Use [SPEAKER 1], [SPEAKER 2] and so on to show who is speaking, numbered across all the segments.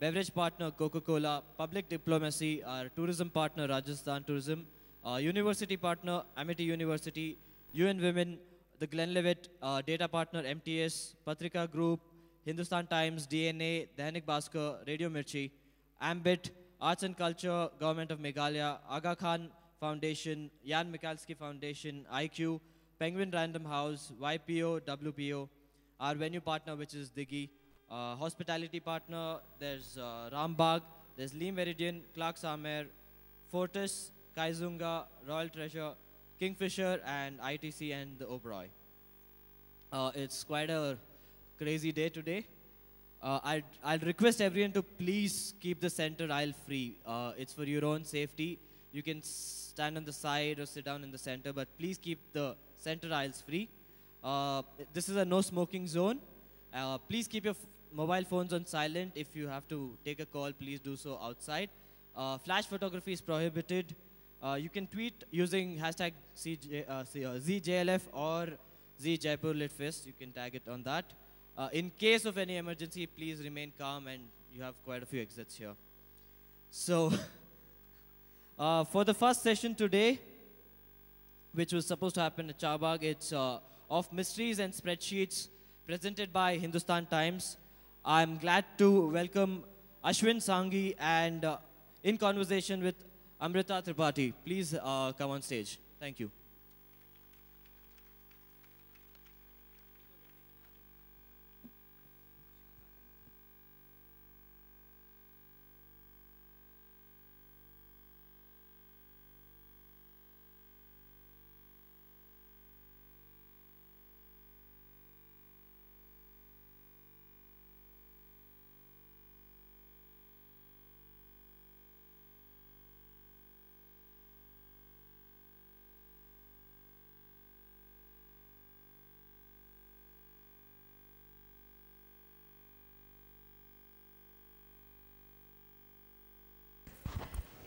[SPEAKER 1] beverage partner Coca-Cola, public diplomacy, our tourism partner Rajasthan Tourism, university partner Amity University, UN Women, the Glenlivet, data partner MTS, Patrika Group, Hindustan Times, DNA, Dainik Bhaskar, Radio Mirchi, Ambit, Arts and Culture, Government of Meghalaya, Aga Khan Foundation, Jan Mikalski Foundation, IQ, Penguin Random House, YPO, WPO, our venue partner, which is Diggy, hospitality partner, there's Rambagh, there's Lee Meridian, Clark Samer, Fortis, Kaizunga, Royal Treasure, Kingfisher, and ITC and the Oberoi. It's quite a crazy day today. I'll request everyone to please keep the center aisle free. It's for your own safety. You can stand on the side or sit down in the center, but please keep the center aisles free. This is a no smoking zone. Please keep your mobile phones on silent. If you have to take a call, please do so outside. Flash photography is prohibited. You can tweet using hashtag ZJLF or Jaipur Lit Fest. You can tag it on that. In case of any emergency, please remain calm, and you have quite a few exits here. So, for the first session today, which was supposed to happen at Charbagh, it's of Mysteries and Spreadsheets, presented by Hindustan Times. I'm glad to welcome Ashwin Sanghi and in conversation with Amrita Tripathi. Please come on stage. Thank you.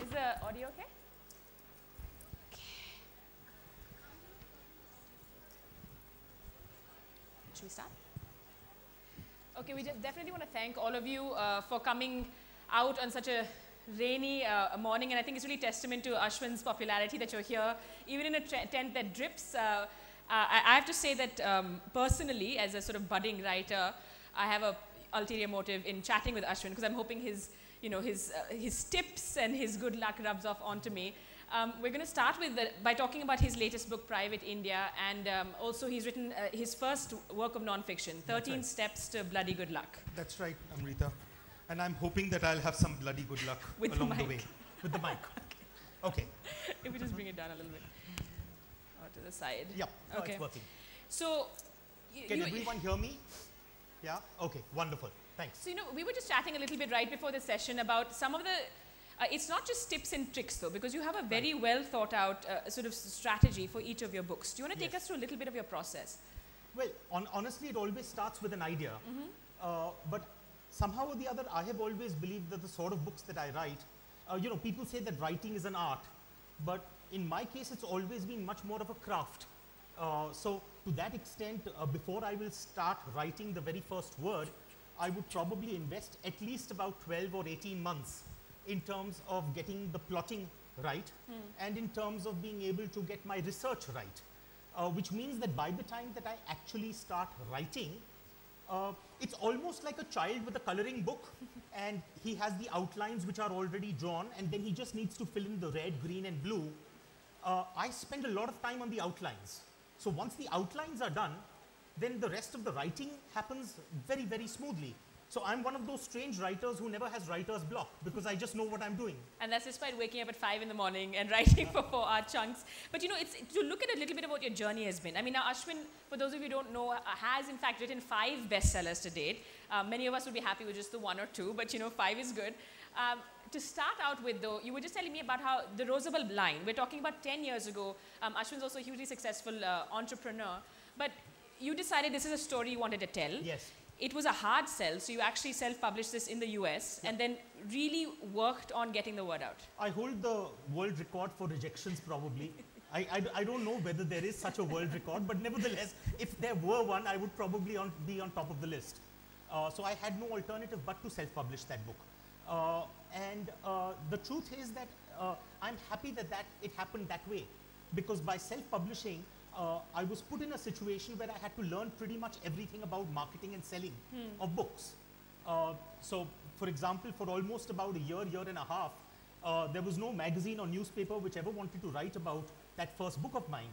[SPEAKER 2] Is the audio okay? Should we start? Okay, we definitely want to thank all of you for coming out on such a rainy morning, and I think it's really testament to Ashwin's popularity that you're here, even in a tent that drips. I have to say that personally, as a sort of budding writer, I have a ulterior motive in chatting with Ashwin because I'm hoping his tips and his good luck rubs off onto me. We're going to start with by talking about his latest book, Private India, and also he's written his first work of non-fiction, 13 Steps to Bloody Good Luck.
[SPEAKER 3] That's right, Amrita. And I'm hoping that I'll have some bloody good luck along the way. With the mic. Okay.
[SPEAKER 2] If we just bring it down a little bit. Or to the side.
[SPEAKER 3] Yeah, no,
[SPEAKER 2] okay.
[SPEAKER 3] It's working.
[SPEAKER 2] So,
[SPEAKER 3] can everyone hear me? Yeah? Okay, wonderful. Thanks.
[SPEAKER 2] So, we were just chatting a little bit right before the session about some of the, it's not just tips and tricks though, because you have a very well thought out sort of strategy for each of your books. Do you want to take us through a little bit of your process?
[SPEAKER 3] Well, honestly, it always starts with an idea. But somehow or the other, I have always believed that the sort of books that I write, people say that writing is an art, but in my case, it's always been much more of a craft. So to that extent, before I will start writing the very first word, I would probably invest at least about 12 or 18 months in terms of getting the plotting right and in terms of being able to get my research right, which means that by the time that I actually start writing, it's almost like a child with a coloring book and he has the outlines which are already drawn and then he just needs to fill in the red, green and blue. I spend a lot of time on the outlines. So once the outlines are done, then the rest of the writing happens very, very smoothly. So I'm one of those strange writers who never has writer's block because I just know what I'm doing.
[SPEAKER 2] And that's despite waking up at 5 in the morning and writing for 4-hour chunks. But it's to look at a little bit about your journey has been. I mean, now Ashwin, for those of you who don't know, has in fact written 5 bestsellers to date. Many of us would be happy with just the 1 or 2, but 5 is good. To start out with though, you were just telling me about how the Roosevelt line, we're talking about 10 years ago. Ashwin's also a hugely successful entrepreneur, but you decided this is a story you wanted to tell.
[SPEAKER 3] Yes.
[SPEAKER 2] It was a hard sell, so you actually self-published this in the US and then really worked on getting the word out.
[SPEAKER 3] I hold the world record for rejections probably. I don't know whether there is such a world record, but nevertheless, if there were one, I would probably be on top of the list. So I had no alternative but to self-publish that book. The truth is that I'm happy that it happened that way, because by self-publishing, I was put in a situation where I had to learn pretty much everything about marketing and selling of books. So, for example, for almost about a year and a half, there was no magazine or newspaper which ever wanted to write about that first book of mine.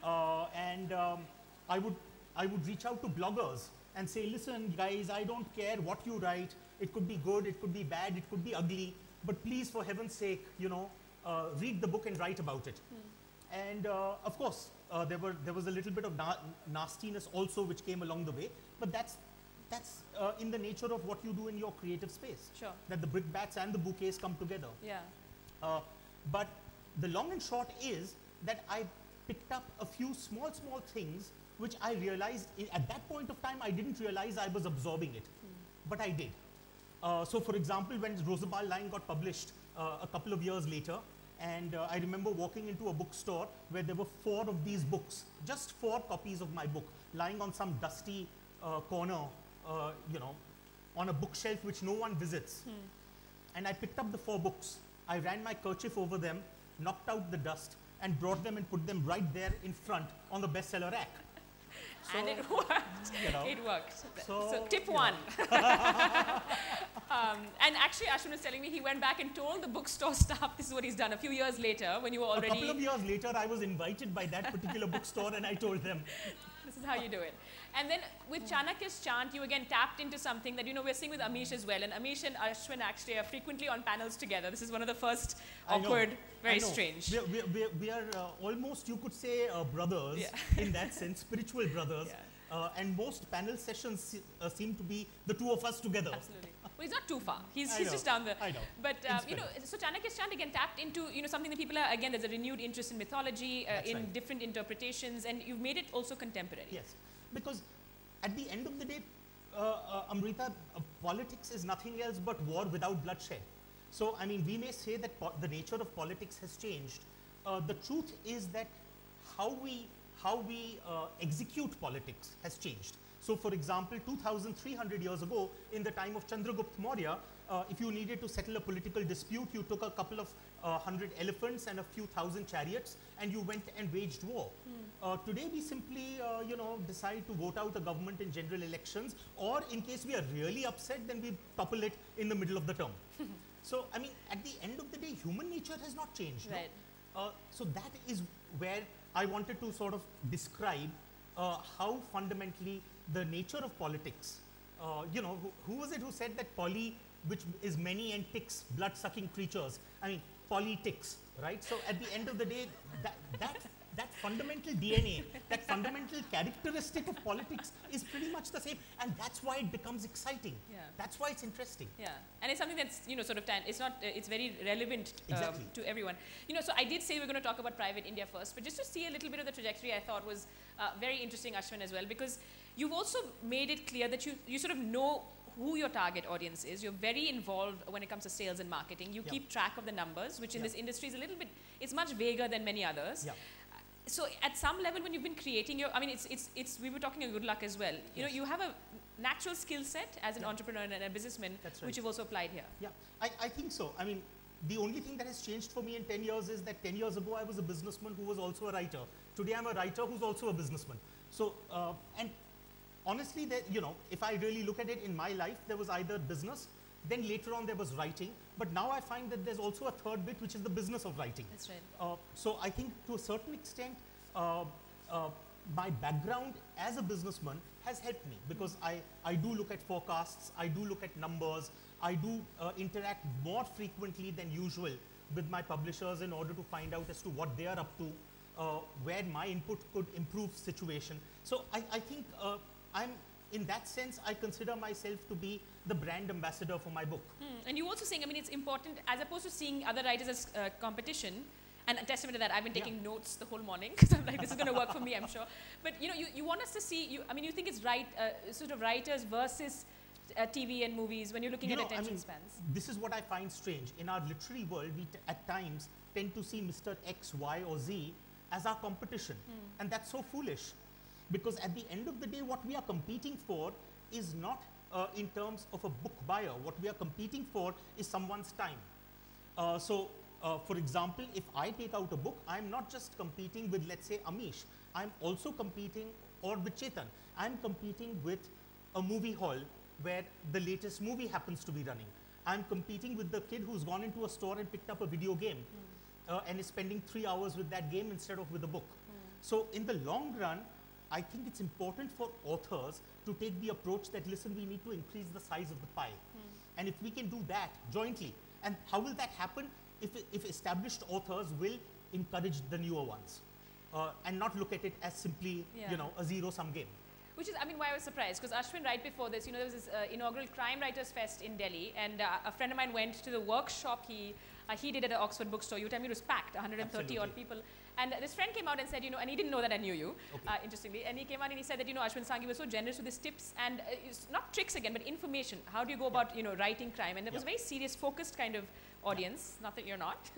[SPEAKER 3] I would reach out to bloggers and say, listen, guys, I don't care what you write. It could be good, it could be bad, it could be ugly, but please, for heaven's sake, you know, read the book and write about it. And of course, there was a little bit of nastiness also which came along the way, but that's in the nature of what you do in your creative space.
[SPEAKER 2] Sure.
[SPEAKER 3] That the brickbats and the bouquets come together.
[SPEAKER 2] Yeah.
[SPEAKER 3] But the long and short is that I picked up a few small things which I realized at that point of time I didn't realize I was absorbing it, but I did. So for example, when Rosabal line got published a couple of years later, and I remember walking into a bookstore where there were 4 of these books, just 4 copies of my book, lying on some dusty corner, you know, on a bookshelf which no one visits. And I picked up the 4 books. I ran my kerchief over them, knocked out the dust, and brought them and put them right there in front on the bestseller rack. So,
[SPEAKER 2] and it worked.
[SPEAKER 3] You know,
[SPEAKER 2] it worked.
[SPEAKER 3] So
[SPEAKER 2] tip 1. And actually, Ashwin was telling me he went back and told the bookstore staff this is what he's done a few years later when you were already.
[SPEAKER 3] A couple of years later, I was invited by that particular bookstore and I told them.
[SPEAKER 2] This is how you do it. And then with Chanakya's chant, you again tapped into something that, you know, we're seeing with Amish as well. And Amish and Ashwin actually are frequently on panels together. This is one of the first awkward, very strange.
[SPEAKER 3] We are almost, you could say, brothers in that sense, spiritual brothers. And most panel sessions seem to be the 2 of us together.
[SPEAKER 2] Absolutely. Well, he's not too far. He's just down there.
[SPEAKER 3] I know.
[SPEAKER 2] But, you know, so Chanakya's chant again tapped into, you know, something that people are, again, there's a renewed interest in mythology, in different interpretations, and you've made it also contemporary.
[SPEAKER 3] Yes. Because at the end of the day, Amrita, politics is nothing else but war without bloodshed. So, I mean, we may say that the nature of politics has changed. The truth is that how we execute politics has changed. So, for example, 2,300 years ago, in the time of Chandragupta Maurya, if you needed to settle a political dispute, you took a couple of 100 elephants and a few thousand chariots, and you went and waged war. Today, we simply, you know, decide to vote out a government in general elections, or in case we are really upset, then we topple it in the middle of the term. So, I mean, at the end of the day, human nature has not changed.
[SPEAKER 2] Right.
[SPEAKER 3] No? So that is where I wanted to sort of describe how fundamentally the nature of politics, you know, who was it who said that poly, which is many and ticks, blood-sucking creatures, I mean, politics, right? So at the end of the day, that fundamental DNA, that fundamental characteristic of politics is pretty much the same, and that's why it becomes exciting. That's why it's interesting.
[SPEAKER 2] And it's something that's, you know, sort of, it's not, it's very relevant to everyone. You know, so I did say we're going to talk about private India first, but just to see a little bit of the trajectory, I thought was very interesting, Ashwin, as well, because you've also made it clear that you sort of know who your target audience is. You're very involved when it comes to sales and marketing. You keep track of the numbers, which in this industry is a little bit, it's much vaguer than many others. So at some level, when you've been creating your, I mean, it's we were talking of good luck as well. You know, you have a natural skill set as an entrepreneur and a businessman, which you've also applied here.
[SPEAKER 3] I think so. I mean, the only thing that has changed for me in 10 years is that 10 years ago, I was a businessman who was also a writer. Today, I'm a writer who's also a businessman. So, and honestly, that, you know, if I really look at it in my life, there was either business, then later on there was writing, but now I find that there's also a third bit, which is the business of writing.
[SPEAKER 2] That's right.
[SPEAKER 3] So I think to a certain extent, my background as a businessman has helped me, because I do look at forecasts, I do look at numbers, I do interact more frequently than usual with my publishers in order to find out as to what they are up to, where my input could improve situation. So I think I'm, in that sense, I consider myself to be the brand ambassador for my book.
[SPEAKER 2] And you also saying, I mean, it's important, as opposed to seeing other writers as competition, and a testament to that, I've been taking notes the whole morning, because I'm like, this is going to work for me, I'm sure. But, you know, you want us to see, I mean, you think it's right, sort of writers versus TV and movies when you're looking at attention spans.
[SPEAKER 3] This is what I find strange. In our literary world, we at times tend to see Mr. X, Y, or Z as our competition. And that's so foolish. Because at the end of the day, what we are competing for is not in terms of a book buyer. What we are competing for is someone's time. For example, if I take out a book, I'm not just competing with, let's say, Amish. I'm also competing, or with Chetan. I'm competing with a movie hall where the latest movie happens to be running. I'm competing with the kid who's gone into a store and picked up a video game and is spending 3 hours with that game instead of with a book. So in the long run, I think it's important for authors to take the approach that, listen, we need to increase the size of the pie. And if we can do that jointly, and how will that happen? If established authors will encourage the newer ones and not look at it as simply, you know, a zero-sum game.
[SPEAKER 2] Which is, I mean, why I was surprised, because Ashwin, right before this, you know, there was this inaugural Crime Writers Fest in Delhi, and a friend of mine went to the workshop he did at the Oxford bookstore. You tell me it was packed, 130 odd people. And this friend came out and said, you know, and he didn't know that I knew you, interestingly, and he came out and he said that, you know, Ashwin Sanghi was so generous with his tips and not tricks again, but information. How do you go about, you know, writing crime? And there was a very serious, focused kind of audience, not that you're not,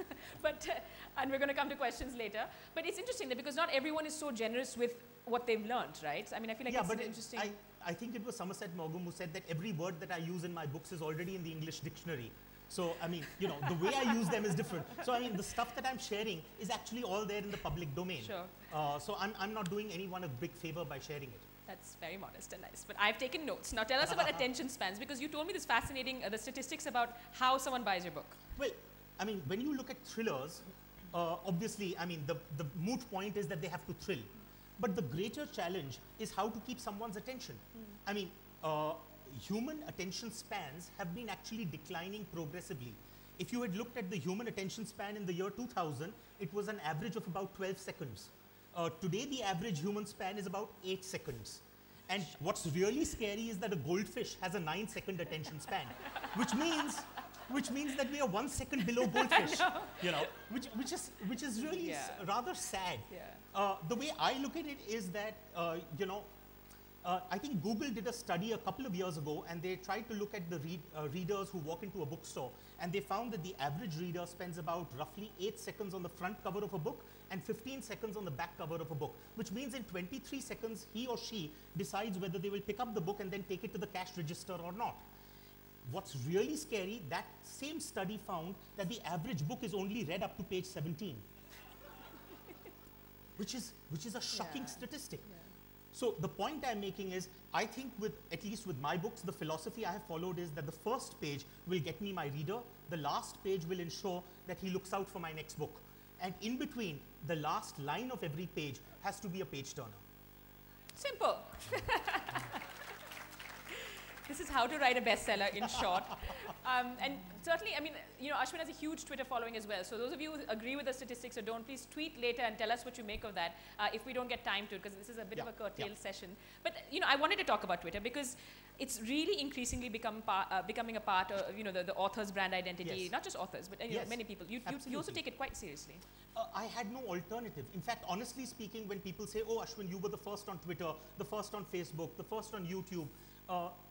[SPEAKER 2] but, and we're going to come to questions later. But it's interesting that because not everyone is so generous with what they've learned, right? I mean, I feel like it's interesting.
[SPEAKER 3] I think it was Somerset Maugham who said that every word that I use in my books is already in the English dictionary. So, I mean, you know, the way I use them is different. So, I mean, the stuff that I'm sharing is actually all there in the public domain.
[SPEAKER 2] Sure.
[SPEAKER 3] So, I'm not doing anyone a big favor by sharing it.
[SPEAKER 2] That's very modest and nice. But I've taken notes. Now, tell us about attention spans, because you told me this fascinating, the statistics about how someone buys your book.
[SPEAKER 3] Well, I mean, when you look at thrillers, obviously, I mean, the moot point is that they have to thrill. But the greater challenge is how to keep someone's attention. I mean, human attention spans have been actually declining progressively. If you had looked at the human attention span in the year 2000, it was an average of about 12 seconds. Today, the average human span is about 8 seconds. And what's really scary is that a goldfish has a 9-second attention span, which means that we are 1 second below goldfish, you know, which is really rather sad. The way I look at it is that, you know, I think Google did a study a couple of years ago, and they tried to look at the readers who walk into a bookstore, and they found that the average reader spends about roughly 8 seconds on the front cover of a book and 15 seconds on the back cover of a book, which means in 23 seconds, he or she decides whether they will pick up the book and then take it to the cash register or not. What's really scary, that same study found that the average book is only read up to page 17, which is a shocking statistic. So the point I'm making is, I think at least with my books, the philosophy I have followed is that the first page will get me my reader, the last page will ensure that he looks out for my next book. And in between, the last line of every page has to be a page turner.
[SPEAKER 2] Simple. This is how to write a bestseller in short. And certainly, I mean, you know, Ashwin has a huge Twitter following as well. So those of you who agree with the statistics or don't, please tweet later and tell us what you make of that if we don't get time to, because this is a bit of a curtailed session. But, you know, I wanted to talk about Twitter because it's really increasingly becoming a part of, you know, the author's brand identity, not just authors, but you know, many people. You also take it quite seriously.
[SPEAKER 3] I had no alternative. In fact, honestly speaking, when people say, oh, Ashwin, you were the first on Twitter, the first on Facebook, the first on YouTube,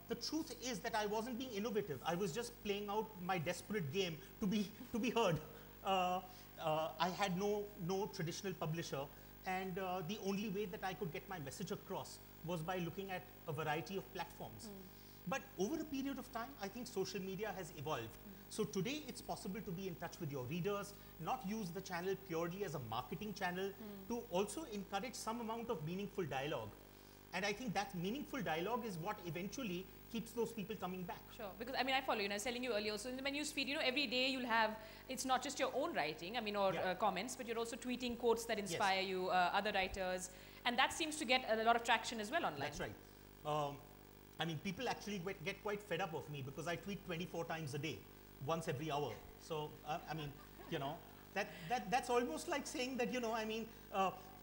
[SPEAKER 3] the truth is that I wasn't being innovative. I was just playing out my desperate game to be heard. I had no traditional publisher, and the only way that I could get my message across was by looking at a variety of platforms. But over a period of time, I think social media has evolved. So today, it's possible to be in touch with your readers, not use the channel purely as a marketing channel, to also encourage some amount of meaningful dialogue. And I think that meaningful dialogue is what eventually keeps those people coming back.
[SPEAKER 2] Sure, because I mean, I follow you, and I was telling you earlier, so in the news feed, you know, every day you'll have, it's not just your own writing, I mean, or comments, but you're also tweeting quotes that inspire you, other writers, and that seems to get a lot of traction as well online.
[SPEAKER 3] That's right. I mean, people actually get quite fed up of me because I tweet 24 times a day, once every hour. So, I mean, you know, that's almost like saying that, you know, I mean,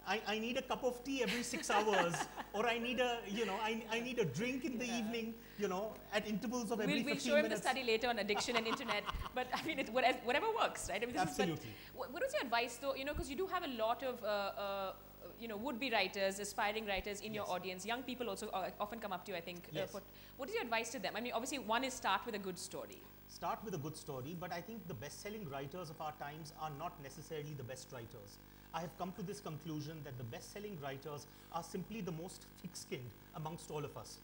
[SPEAKER 3] I need a cup of tea every 6 hours, or I need a, you know, I need a drink in the evening, you know, at intervals of every 15 minutes.
[SPEAKER 2] We'll show him the study later on addiction and internet, but I mean, whatever works, right? I mean,
[SPEAKER 3] Absolutely.
[SPEAKER 2] What was your advice though, you know, because you do have a lot of, you know, would-be writers, aspiring writers in your audience. Young people also often come up to you, I think. What is your advice to them? I mean, obviously one is start with a good story.
[SPEAKER 3] Start with a good story, but I think the best-selling writers of our times are not necessarily the best writers. I have come to this conclusion that the best-selling writers are simply the most thick-skinned amongst all of us.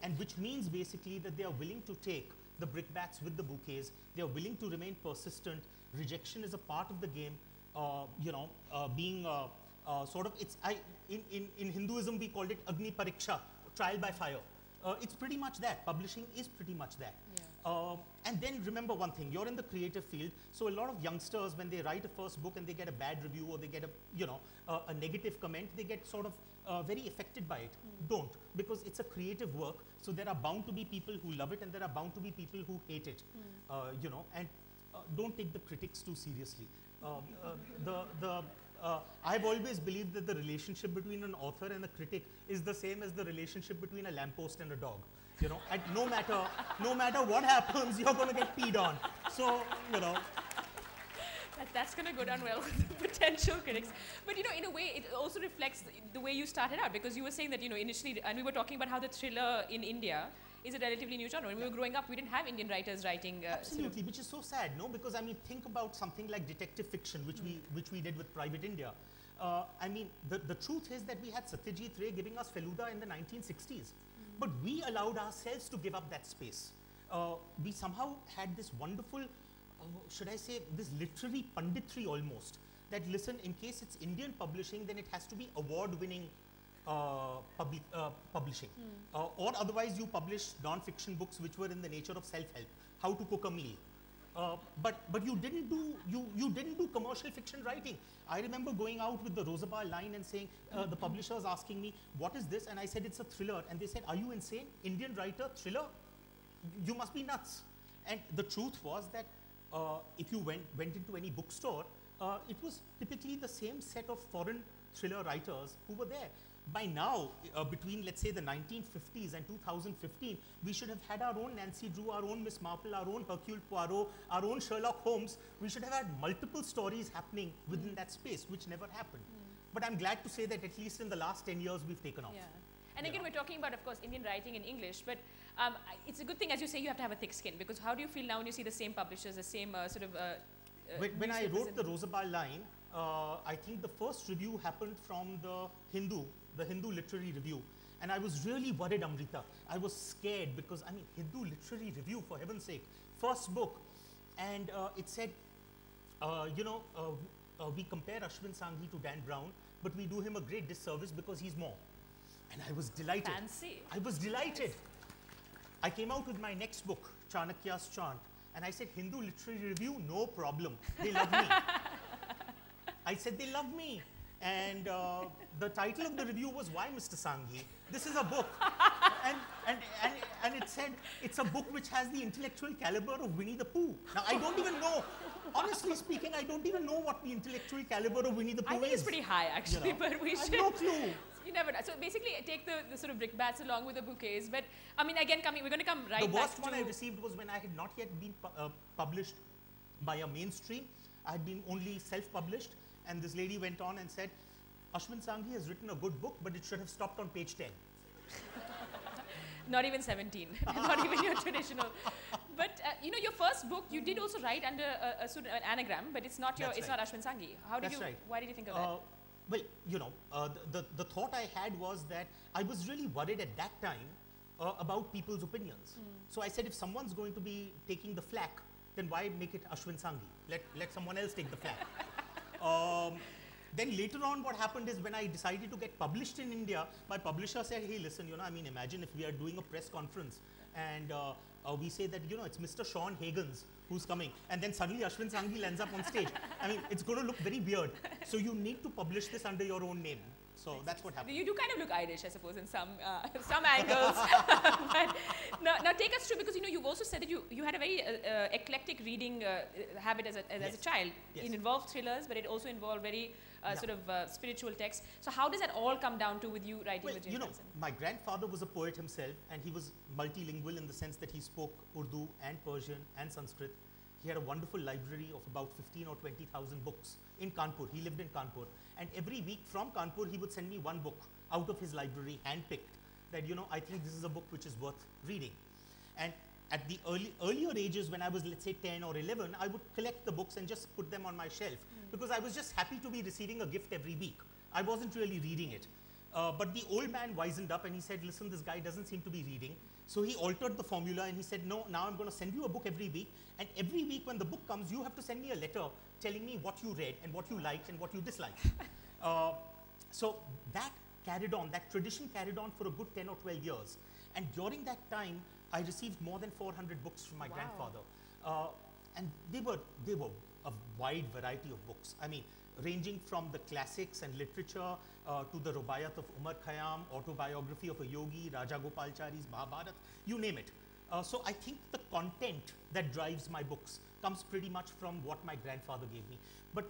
[SPEAKER 3] and which means basically that they are willing to take the brickbats with the bouquets. They are willing to remain persistent. Rejection is a part of the game. Being sort of, in Hinduism we called it Agni Pariksha, trial by fire. It's pretty much that. Publishing is pretty much that.
[SPEAKER 2] Yeah.
[SPEAKER 3] And then remember one thing, you're in the creative field, so a lot of youngsters, when they write a first book and they get a bad review or they get a negative comment, they get sort of very affected by it. Don't, because it's a creative work, so there are bound to be people who love it and there are bound to be people who hate it. And don't take the critics too seriously. I've always believed that the relationship between an author and a critic is the same as the relationship between a lamppost and a dog. And no matter what happens, you're going to get peed on. So,
[SPEAKER 2] That's going to go down well with the potential critics. But, in a way, it also reflects the way you started out, because you were saying that, initially, and we were talking about how the thriller in India is a relatively new genre. When we were growing up, we didn't have Indian writers writing.
[SPEAKER 3] Absolutely, which is so sad, no? Because, I mean, think about something like detective fiction, which we did with Private India. I mean, the truth is that we had Satyajit Ray giving us Feluda in the 1960s. But we allowed ourselves to give up that space. We somehow had this wonderful, should I say, this literary punditry almost, that listen, in case it's Indian publishing, then it has to be award-winning publishing. Or otherwise you publish non-fiction books which were in the nature of self-help, how to cook a meal. But you didn't do commercial fiction writing. I remember going out with the Rosabar line and saying, the publishers asking me, what is this? And I said, it's a thriller. And they said, are you insane? Indian writer, thriller? You must be nuts. And the truth was that if you went into any bookstore, it was typically the same set of foreign thriller writers who were there. By now, between let's say the 1950s and 2015, we should have had our own Nancy Drew, our own Miss Marple, our own Hercule Poirot, our own Sherlock Holmes. We should have had multiple stories happening within that space, which never happened. But I'm glad to say that at least in the last 10 years, we've taken off.
[SPEAKER 2] Yeah. And again, we're talking about, of course, Indian writing in English, but it's a good thing, as you say, you have to have a thick skin, because how do you feel now when you see the same publishers, the same sort of
[SPEAKER 3] when I wrote the Rosabar line, I think the first review happened from the Hindu Literary Review. And I was really worried, Amrita. I was scared because, I mean, Hindu Literary Review, for heaven's sake, first book. And it said, we compare Ashwin Sanghi to Dan Brown, but we do him a great disservice because he's more. And I was delighted.
[SPEAKER 2] Fancy.
[SPEAKER 3] I was delighted. I came out with my next book, Chanakya's Chant. And I said, Hindu Literary Review, no problem. They love me. I said, they love me. And the title of the review was, Why Mr. Sanghi? This is a book. And it said, it's a book which has the intellectual caliber of Winnie the Pooh. Now, I don't even know, honestly speaking, I don't even know what the intellectual caliber of Winnie the Pooh is.
[SPEAKER 2] I think it's pretty high, actually, but we should.
[SPEAKER 3] I have no clue.
[SPEAKER 2] You never know. So basically, take the sort of brickbats along with the bouquets. But, I mean, again, we're going to come right back to...
[SPEAKER 3] The worst one I received was when I had not yet been published by a mainstream. I had been only self-published. And this lady went on and said, Ashwin Sanghi has written a good book, but it should have stopped on page 10.
[SPEAKER 2] Not even 17, not even your traditional. But your first book, you did also write under a sort of an anagram, but it's not it's not Ashwin Sanghi. Why did you think of that?
[SPEAKER 3] Well, the thought I had was that I was really worried at that time about people's opinions. So I said, if someone's going to be taking the flak, then why make it Ashwin Sanghi? Let someone else take the flak. Then later on, what happened is when I decided to get published in India, my publisher said, hey, listen, I mean, imagine if we are doing a press conference and we say that, it's Mr. Sean Higgins who's coming, and then suddenly Ashwin Sanghi lands up on stage. I mean, it's going to look very weird. So you need to publish this under your own name. So that's what happened.
[SPEAKER 2] You do kind of look Irish, I suppose, in some angles. But now take us through, because you've also said that you had a very eclectic reading habit as a child.
[SPEAKER 3] Yes.
[SPEAKER 2] It involved thrillers, but it also involved very sort of spiritual texts. So how does that all come down to with you writing with James Patterson?
[SPEAKER 3] My grandfather was a poet himself, and he was multilingual in the sense that he spoke Urdu and Persian and Sanskrit. He had a wonderful library of about 15 or 20,000 books in Kanpur. He lived in Kanpur. And every week from Kanpur, he would send me one book out of his library, handpicked, that, I think this is a book which is worth reading. And at the earlier ages, when I was, let's say, 10 or 11, I would collect the books and just put them on my shelf because I was just happy to be receiving a gift every week. I wasn't really reading it. But the old man wisened up and he said, listen, this guy doesn't seem to be reading. So he altered the formula and he said, no, now I'm going to send you a book every week. And every week when the book comes, you have to send me a letter telling me what you read and what you liked and what you disliked. So that carried on, that tradition carried on for a good 10 or 12 years. And during that time, I received more than 400 books from my grandfather. And they were a wide variety of books. I mean, ranging from the classics and literature to the Rubaiyat of Umar Khayyam, autobiography of a yogi, Raja Gopalchari's Mahabharat, you name it. So I think the content that drives my books comes pretty much from what my grandfather gave me. But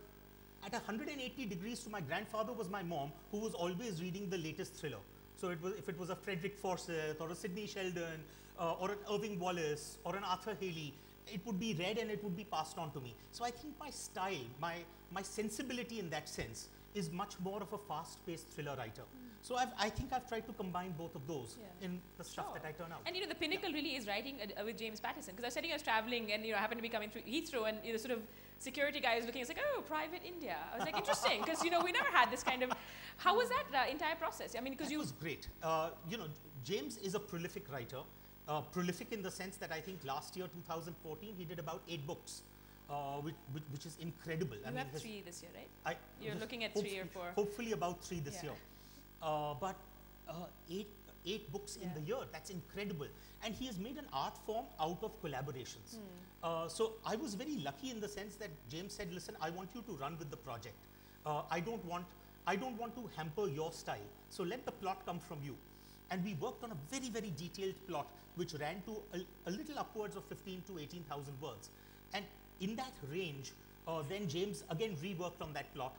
[SPEAKER 3] at 180 degrees to my grandfather was my mom, who was always reading the latest thriller. So if it was a Frederick Forsyth or a Sidney Sheldon or an Irving Wallace or an Arthur Haley, it would be read and it would be passed on to me. So I think my style, my sensibility in that sense is much more of a fast-paced thriller writer. So I think I've tried to combine both of those in the stuff that I turn out.
[SPEAKER 2] And the pinnacle really is writing with James Patterson, because I was saying I was traveling and I happened to be coming through Heathrow and sort of security guy was looking, it's like, oh, private India. I was like, interesting, because we never had this kind of, how was that entire process? I mean, because
[SPEAKER 3] It was great. James is a prolific writer. Prolific in the sense that I think last year, 2014, he did about 8 books, which is incredible.
[SPEAKER 2] You have 3 this year, right? You're looking at 3 or 4.
[SPEAKER 3] Hopefully about 3 this year. But 8 books in the year, that's incredible. And he has made an art form out of collaborations. So I was very lucky in the sense that James said, listen, I want you to run with the project. I don't want to hamper your style. So let the plot come from you. And we worked on a very, very detailed plot, which ran to a little upwards of 15 to 18,000 words. And in that range, then James again reworked on that plot.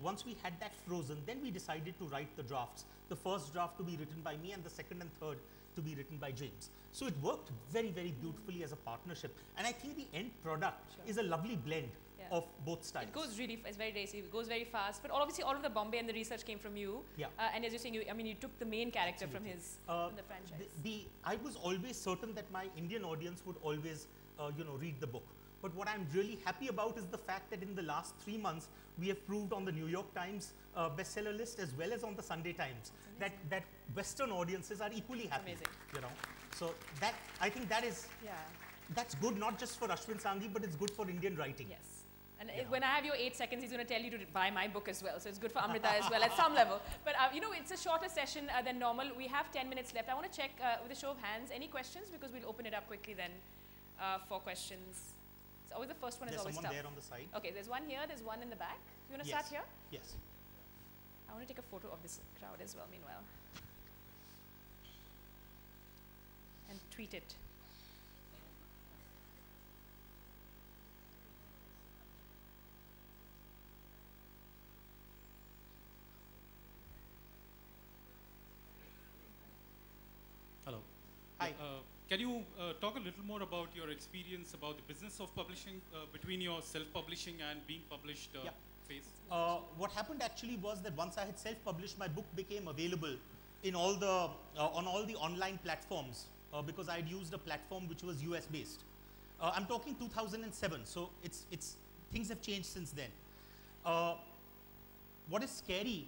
[SPEAKER 3] Once we had that frozen, then we decided to write the drafts. The first draft to be written by me and the second and third to be written by James. So it worked very, very beautifully as a partnership. And I think the end product is a lovely blend of both styles.
[SPEAKER 2] It goes really, it's very racy, it goes very fast, but obviously all of the Bombay and the research came from you. And as you're saying, you took the main character from his, from the franchise.
[SPEAKER 3] I was always certain that my Indian audience would always, read the book. But what I'm really happy about is the fact that in the last 3 months, we have proved on the New York Times bestseller list as well as on the Sunday Times that Western audiences are equally happy.
[SPEAKER 2] Amazing.
[SPEAKER 3] So that, I think that is, that's good not just for Ashwin Sanghi, but it's good for Indian writing.
[SPEAKER 2] Yes. And when I have your 8 seconds, he's going to tell you to buy my book as well. So it's good for Amrita as well at some level. But it's a shorter session than normal. We have 10 minutes left. I want to check with a show of hands, any questions? Because we'll open it up quickly then for questions. So always the first one is always tough.
[SPEAKER 3] There's someone there on the side.
[SPEAKER 2] Okay, there's one here, there's one in the back. You want to start here?
[SPEAKER 3] Yes.
[SPEAKER 2] I want to take a photo of this crowd as well, meanwhile. And tweet it.
[SPEAKER 4] Hello.
[SPEAKER 3] Hi.
[SPEAKER 4] Can you talk a little more about your experience about the business of publishing between your self-publishing and being published phase?
[SPEAKER 3] What happened actually was that once I had self-published, my book became available in all the on all the online platforms because I had used a platform which was US based. I'm talking 2007, so things have changed since then. What is scary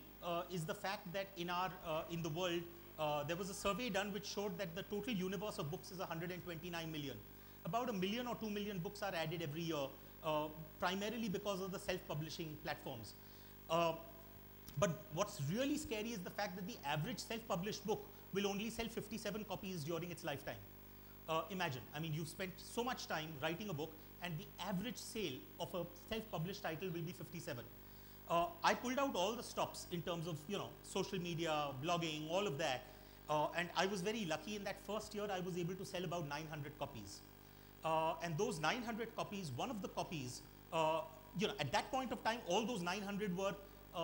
[SPEAKER 3] is the fact that in the world there was a survey done which showed that the total universe of books is 129 million. About 1 million or 2 million books are added every year, primarily because of the self-publishing platforms. But what's really scary is the fact that the average self-published book will only sell 57 copies during its lifetime. Imagine, I mean, you've spent so much time writing a book and the average sale of a self-published title will be 57. I pulled out all the stops in terms of, social media, blogging, all of that. And I was very lucky in that first year, I was able to sell about 900 copies. And those 900 copies, one of the copies, at that point of time, all those 900 were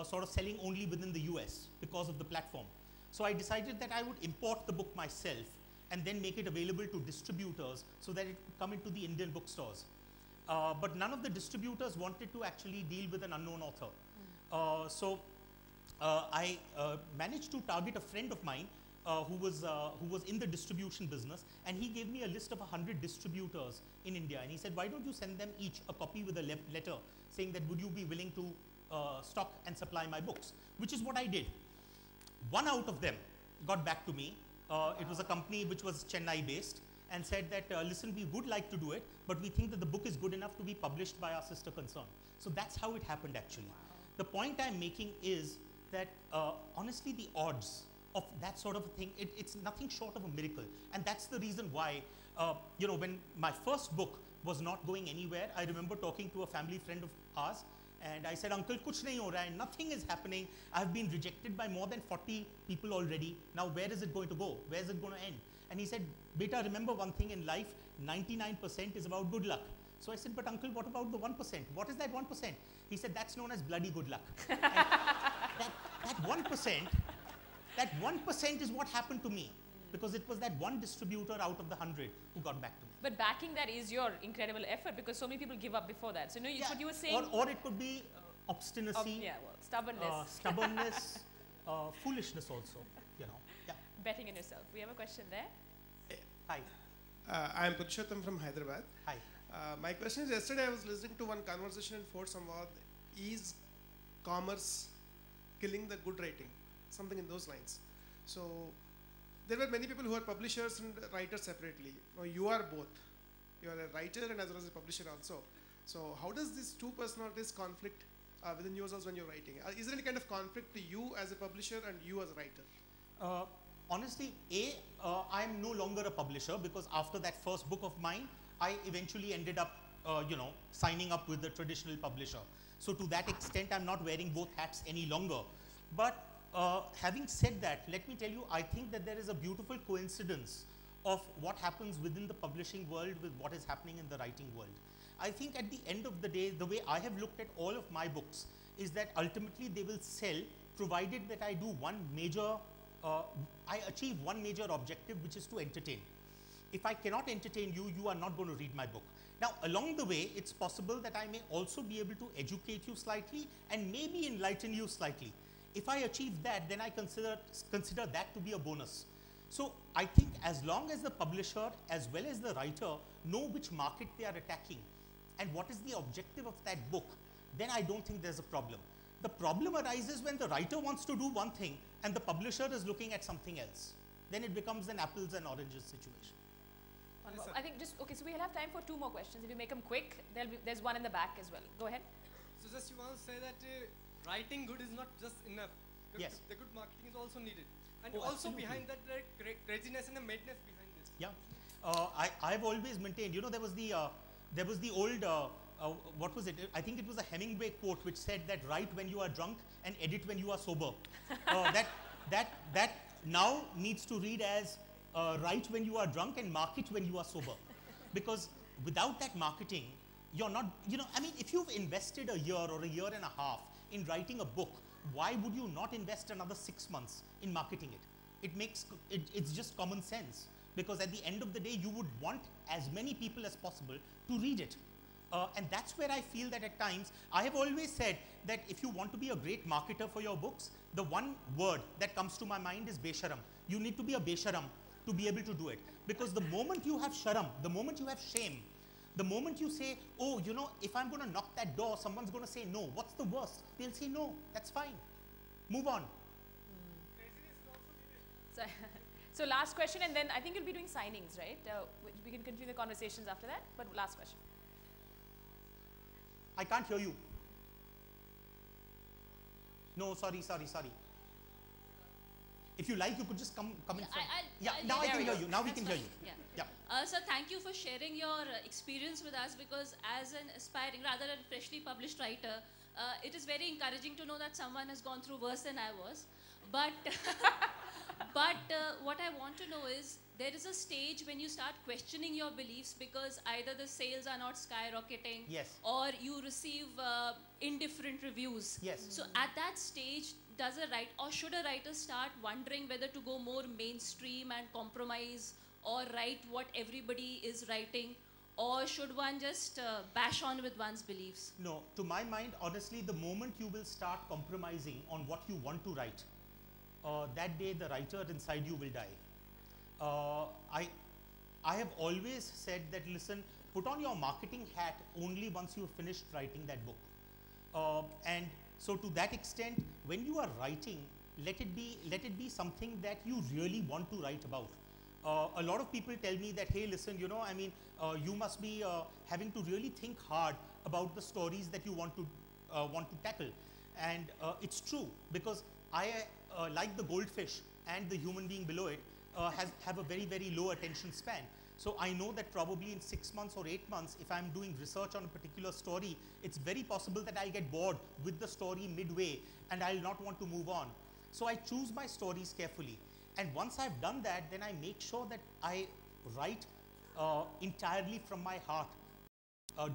[SPEAKER 3] sort of selling only within the US because of the platform. So I decided that I would import the book myself and then make it available to distributors so that it could come into the Indian bookstores. But none of the distributors wanted to actually deal with an unknown author. So I managed to target a friend of mine who was in the distribution business, and he gave me a list of 100 distributors in India, and he said, why don't you send them each a copy with a letter saying that would you be willing to stock and supply my books, which is what I did. one out of them got back to me. It was a company which was Chennai based and said that, listen, we would like to do it, but we think that the book is good enough to be published by our sister concern. So that's how it happened actually. The point I'm making is that honestly the odds of that sort of a thing, it's nothing short of a miracle. And that's the reason why, you know, when my first book was not going anywhere, I remember talking to a family friend of ours and I said, Uncle, kuch nahi ho raha hai, nothing is happening. I've been rejected by more than 40 people already. Now where is it going to go? Where is it going to end? And he said, beta, remember one thing in life, 99% is about good luck. So I said, but uncle, what about the 1%? What is that 1%? He said, that's known as bloody good luck. that 1% is what happened to me, because it was that one distributor out of the 100 who got back to me.
[SPEAKER 2] But backing that is your incredible effort, because so many people give up before that. So no, what you were saying.
[SPEAKER 3] Or it could be obstinacy,
[SPEAKER 2] stubbornness,
[SPEAKER 3] foolishness also, you know. Yeah.
[SPEAKER 2] Betting on yourself. We have a question there.
[SPEAKER 3] Hi.
[SPEAKER 5] I am Purushottam from Hyderabad.
[SPEAKER 3] Hi.
[SPEAKER 5] My question is, yesterday I was listening to one conversation in Fort Samvad. Is commerce killing the good writing? Something in those lines. So there were many people who are publishers and writers separately. Now you are both. You are a writer and as well as a publisher also. So how does these two personalities conflict within yourselves when you're writing? Is there any kind of conflict to you as a publisher and you as a writer?
[SPEAKER 3] Honestly, I'm no longer a publisher, because after that first book of mine, I eventually ended up, you know, signing up with the traditional publisher. So to that extent, I'm not wearing both hats any longer. But having said that, let me tell you, I think that there is a beautiful coincidence of what happens within the publishing world with what is happening in the writing world. I think at the end of the day, the way I have looked at all of my books is that ultimately they will sell, provided that I do one major I achieve one major objective, which is to entertain. If I cannot entertain you, you are not going to read my book. Now, along the way, it's possible that I may also be able to educate you slightly and maybe enlighten you slightly. If I achieve that, then I consider that to be a bonus. So I think as long as the publisher as well as the writer know which market they are attacking and what is the objective of that book, then I don't think there's a problem. The problem arises when the writer wants to do one thing and the publisher is looking at something else. Then it becomes an apples and oranges situation.
[SPEAKER 2] I think okay, so we'll have time for 2 more questions. If you make them quick, there's one in the back as well. Go ahead.
[SPEAKER 6] So just you want to say that writing good is not just enough.
[SPEAKER 3] Yes.
[SPEAKER 6] The good marketing is also needed. And
[SPEAKER 3] absolutely.
[SPEAKER 6] also behind that, there is craziness and a madness behind this.
[SPEAKER 3] Yeah. I've always maintained, you know, there was the old, what was it? I think it was a Hemingway quote which said that write when you are drunk and edit when you are sober. That now needs to read as write when you are drunk and market when you are sober. Because without that marketing, you're not, you know, I mean, if you've invested a year or a year and a half in writing a book, why would you not invest another 6 months in marketing it? It's just common sense. Because at the end of the day, you would want as many people as possible to read it. And that's where I feel that at times, I have always said that if you want to be a great marketer for your books, the one word that comes to my mind is besharam. You need to be a besharam to be able to do it. Because the moment you have sharam, the moment you have shame, the moment you say, oh, you know, if I'm going to knock that door, someone's going to say no. What's the worst? They'll say no, that's fine. Move on.
[SPEAKER 2] So last question, and then I think you'll be doing signings, right? We can continue the conversations after that, but last question.
[SPEAKER 3] I can't hear you. No, sorry. If you like, you could just come in front. Now I can hear you. Now we can hear you.
[SPEAKER 7] Yeah. So thank you for sharing your experience with us, because as an aspiring, rather a freshly published writer, it is very encouraging to know that someone has gone through worse than I was. But what I want to know is, there is a stage when you start questioning your beliefs because either the sales are not skyrocketing,
[SPEAKER 3] yes,
[SPEAKER 7] or you receive indifferent reviews.
[SPEAKER 3] Yes.
[SPEAKER 7] So at that stage, does a writer, or should a writer start wondering whether to go more mainstream and compromise, or write what everybody is writing, or should one just bash on with one's beliefs?
[SPEAKER 3] No, to my mind, honestly, the moment you will start compromising on what you want to write, that day the writer inside you will die. I have always said that, listen, put on your marketing hat only once you've finished writing that book. And so to that extent, when you are writing, let it be something that you really want to write about. A lot of people tell me that, hey, listen, you know, I mean, you must be having to really think hard about the stories that you want to tackle. And it's true, because I, like the goldfish and the human being below it, have a very, very low attention span. So I know that probably in 6 months or 8 months, if I'm doing research on a particular story, it's very possible that I'll get bored with the story midway and I'll not want to move on. So I choose my stories carefully. And once I've done that, then I make sure that I write entirely from my heart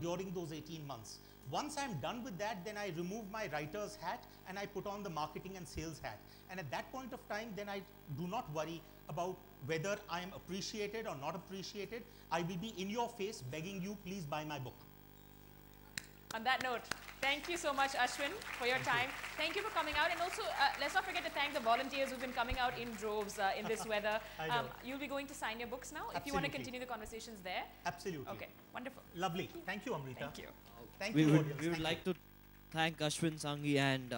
[SPEAKER 3] during those 18 months. Once I'm done with that, then I remove my writer's hat and I put on the marketing and sales hat. And at that point of time, then I do not worry about whether I am appreciated or not appreciated. I will be in your face begging you, please buy my book.
[SPEAKER 2] On that note, thank you so much, Ashwin, for your time. Thank you for coming out. And also, let's not forget to thank the volunteers who've been coming out in droves in this weather. You'll be going to sign your books now, if you want to continue the conversations there.
[SPEAKER 3] Absolutely.
[SPEAKER 2] Okay, wonderful.
[SPEAKER 3] Lovely. Thank you, Amrita.
[SPEAKER 2] Thank you.
[SPEAKER 3] Thank you, audience.
[SPEAKER 1] We would like to thank Ashwin Sanghi and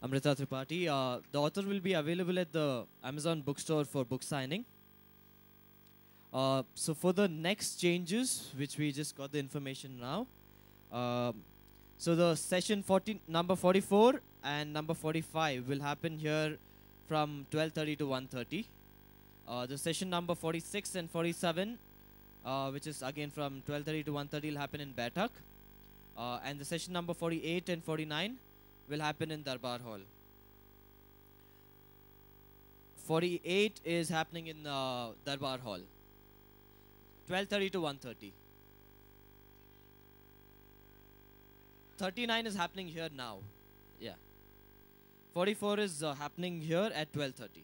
[SPEAKER 1] Amrita Tripathi. The author will be available at the Amazon bookstore for book signing. So for the next changes, which we just got the information now, so the session number 44 and number 45 will happen here from 12:30 to 1:30. The session number 46 and 47, which is again from 12:30 to 1:30, will happen in Batak. And the session number 48 and 49 will happen in Darbar Hall. 48 is happening in Darbar Hall. 12:30 to 1:30. 39 is happening here now. Yeah. 44 is happening here at 12:30.